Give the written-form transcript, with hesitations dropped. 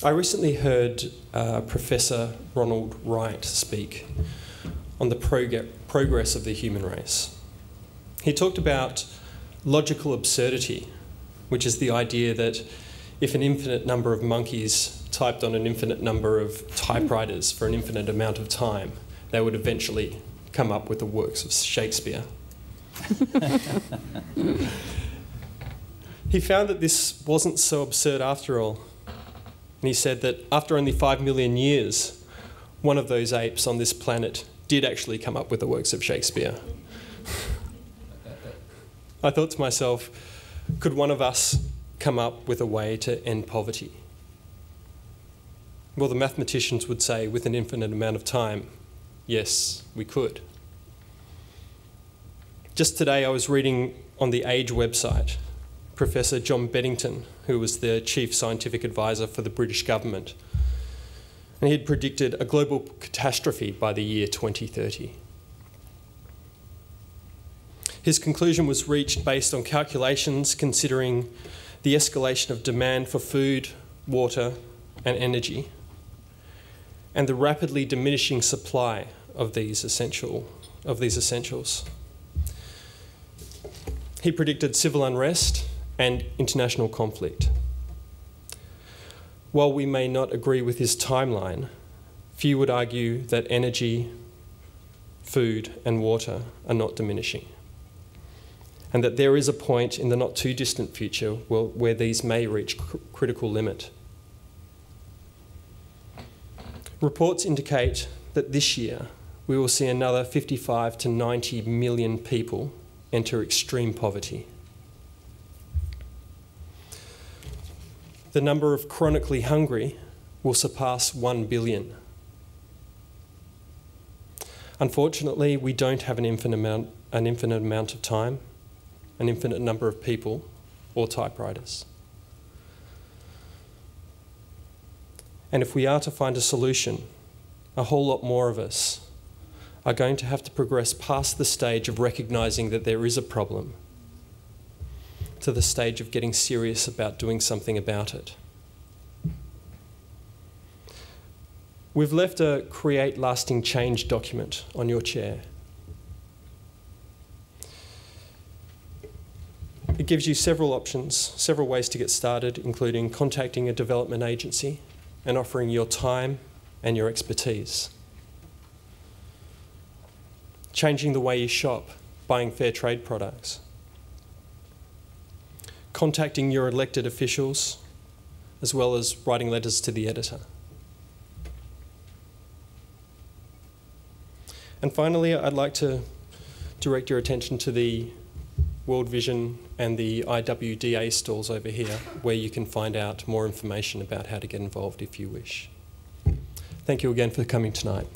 I recently heard Professor Ronald Wright speak on the progress of the human race. He talked about logical absurdity, which is the idea that if an infinite number of monkeys typed on an infinite number of typewriters for an infinite amount of time, they would eventually come up with the works of Shakespeare. He found that this wasn't so absurd after all. And he said that after only 5 million years, one of those apes on this planet did actually come up with the works of Shakespeare. I thought to myself, could one of us come up with a way to end poverty? Well, the mathematicians would say with an infinite amount of time, yes, we could. Just today I was reading on the Age website, Professor John Beddington, who was the chief scientific advisor for the British government, and he had predicted a global catastrophe by the year 2030. His conclusion was reached based on calculations considering the escalation of demand for food, water, and energy, and the rapidly diminishing supply of these essentials. He predicted civil unrest and international conflict. While we may not agree with his timeline, few would argue that energy, food, and water are not diminishing, and that there is a point in the not too distant future where these may reach critical limit. Reports indicate that this year we will see another 55 to 90 million people enter extreme poverty. The number of chronically hungry will surpass 1 billion. Unfortunately, we don't have an infinite amount of time, an infinite number of people, or typewriters. And if we are to find a solution, a whole lot more of us are going to have to progress past the stage of recognising that there is a problem to the stage of getting serious about doing something about it. We've left a Create Lasting Change document on your chair. It gives you several options, several ways to get started, including contacting a development agency and offering your time and your expertise. Changing the way you shop, buying fair trade products. Contacting your elected officials, as well as writing letters to the editor. And finally, I'd like to direct your attention to the World Vision and the IWDA stalls over here, where you can find out more information about how to get involved if you wish. Thank you again for coming tonight.